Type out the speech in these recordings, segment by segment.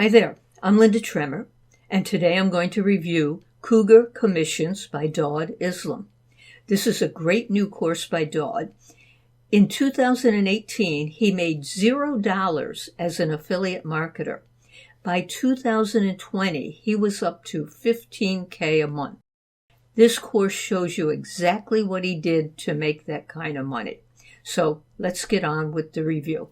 Hi there, I'm lindatremer, and today I'm going to review Cougar Commissions by Dawud Islam. This is a great new course by Dawud. In 2018, he made $0 as an affiliate marketer. By 2020, he was up to $15K a month. This course shows you exactly what he did to make that kind of money. So let's get on with the review.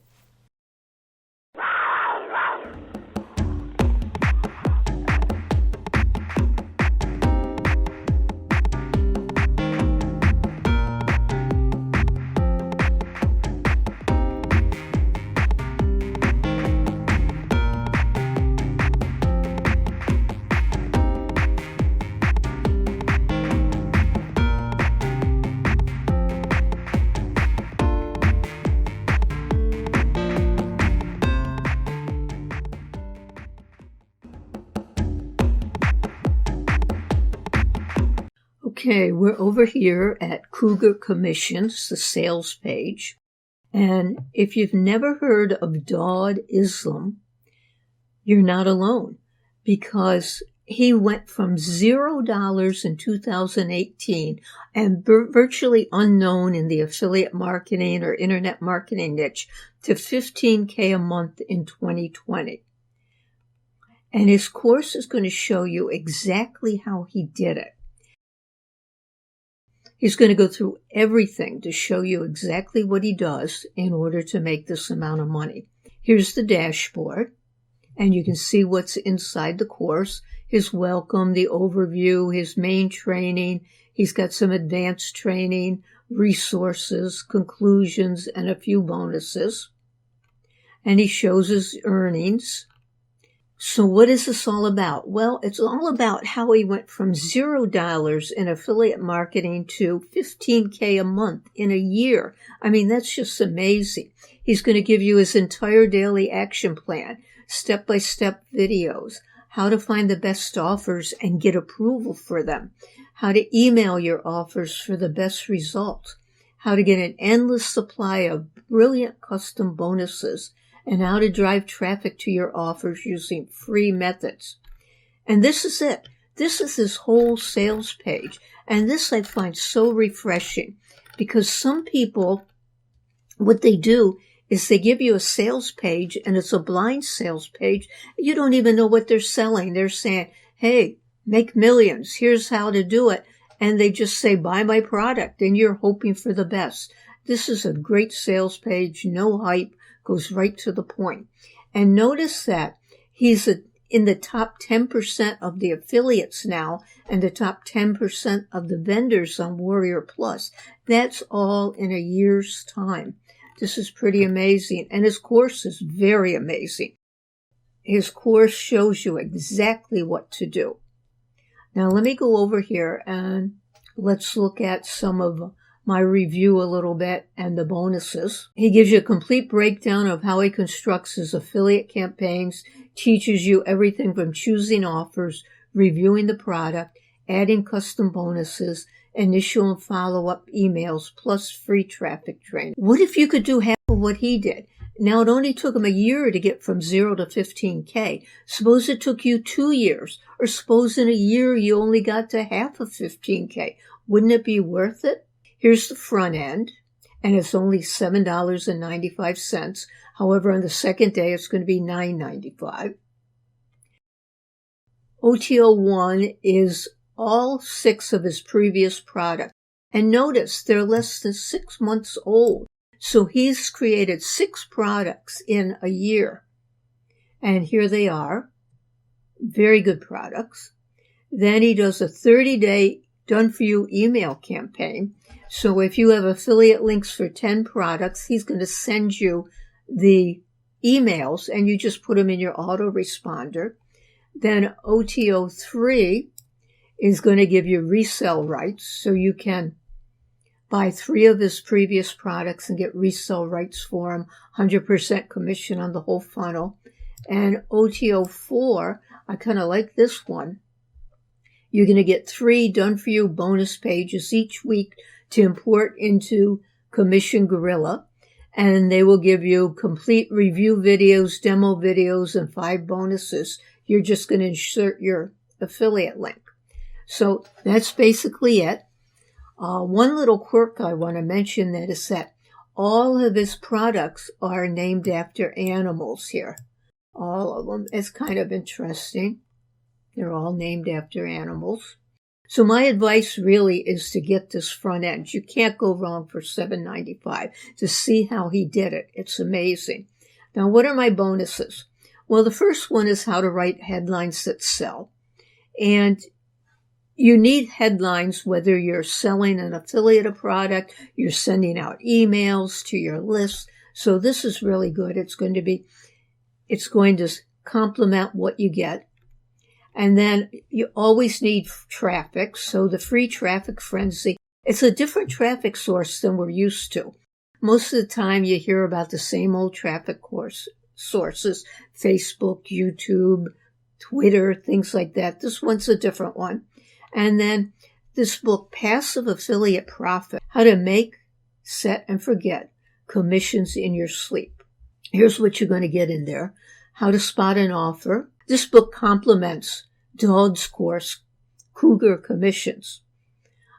Okay, we're over here at Cougar Commissions, the sales page. And if you've never heard of Dawud Islam, you're not alone, because he went from $0 in 2018 and virtually unknown in the affiliate marketing or internet marketing niche to $15K a month in 2020. And his course is going to show you exactly how he did it. He's going to go through everything to show you exactly what he does in order to make this amount of money. Here's the dashboard, and you can see what's inside the course, his welcome, the overview, his main training. He's got some advanced training, resources, conclusions, and a few bonuses. And he shows his earnings. So what is this all about? Well, it's all about how he went from $0 in affiliate marketing to $15K a month in a year. I mean, that's just amazing. He's going to give you his entire daily action plan, step-by-step videos, how to find the best offers and get approval for them, how to email your offers for the best result, how to get an endless supply of brilliant custom bonuses, and how to drive traffic to your offers using free methods. And this is it. This is his whole sales page. And this I find so refreshing, because some people, what they do is they give you a sales page, and it's a blind sales page. You don't even know what they're selling. They're saying, hey, make millions. Here's how to do it. And they just say, buy my product, and you're hoping for the best. This is a great sales page, no hype, goes right to the point. And notice that he's in the top 10% of the affiliates now and the top 10% of the vendors on Warrior Plus. That's all in a year's time. This is pretty amazing. And his course is very amazing. His course shows you exactly what to do. Now let me go over here and let's look at some of my review a little bit and the bonuses. He gives you a complete breakdown of how he constructs his affiliate campaigns, teaches you everything from choosing offers, reviewing the product, adding custom bonuses, initial and follow-up emails, plus free traffic training. What if you could do half of what he did? Now, it only took him a year to get from 0 to 15K. Suppose it took you 2 years, or suppose in a year you only got to half of 15K. Wouldn't it be worth it? Here's the front end, and it's only $7.95. However, on the second day, it's going to be $9.95. OTO1 is all 6 of his previous products. And notice, they're less than 6 months old. So he's created 6 products in a year. And here they are. Very good products. Then he does a 30-day done-for-you email campaign. So if you have affiliate links for 10 products, he's going to send you the emails, and you just put them in your autoresponder. Then OTO3 is going to give you resell rights, so you can buy 3 of his previous products and get resell rights for them, 100% commission on the whole funnel. And OTO4, I kind of like this one. You're going to get 3 done-for-you bonus pages each week to import into Commission Gorilla. and they will give you complete review videos, demo videos, and 5 bonuses. You're just going to insert your affiliate link. So that's basically it. One little quirk I want to mention that is that all of his products are named after animals here. All of them. It's kind of interesting. They're all named after animals. So my advice really is to get this front end. You can't go wrong for $7.95 to see how he did it. It's amazing. Now, what are my bonuses? Well, the first one is how to write headlines that sell. And you need headlines whether you're selling an affiliate product, you're sending out emails to your list. So this is really good. It's going to complement what you get. And then you always need traffic. So the free traffic frenzy, it's a different traffic source than we're used to. Most of the time you hear about the same old traffic sources, Facebook, YouTube, Twitter, things like that. This one's a different one. And then this book, Passive Affiliate Profit, How to Make, Set, and Forget Commissions in Your Sleep. Here's what you're going to get in there. How to Spot an Offer. This book complements Dawud's course, Cougar Commissions,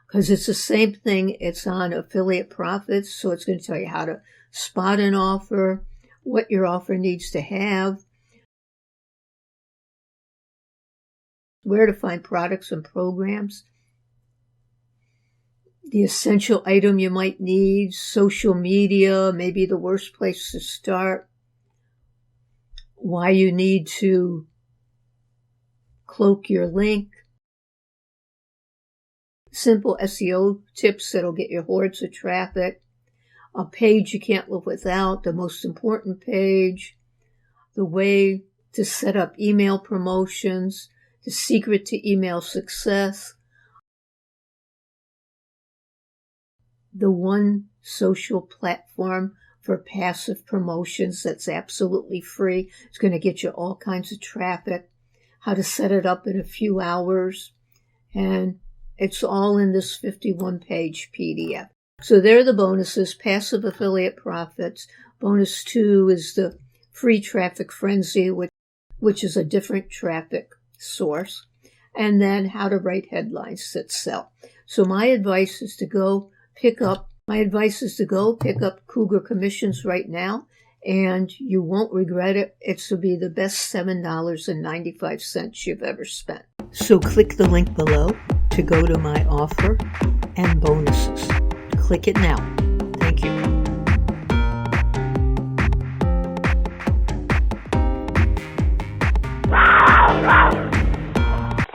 because it's the same thing. It's on affiliate profits, so it's going to tell you how to spot an offer, what your offer needs to have, where to find products and programs, the essential item you might need, social media, maybe the worst place to start, why you need to cloak your link, simple SEO tips that'll get you hordes of traffic, a page you can't live without, the most important page, the way to set up email promotions, the secret to email success, the one social platform for passive promotions that's absolutely free. It's going to get you all kinds of traffic, how to set it up in a few hours, and it's all in this 51-page PDF. So there are the bonuses, Passive Affiliate Profits. Bonus 2 is the Free Traffic Frenzy, which is a different traffic source, and then How to Write Headlines That Sell. So my advice is to go pick up Cougar Commissions right now, and you won't regret it. It's to be the best $7.95 you've ever spent. So click the link below to go to my offer and bonuses. Click it now.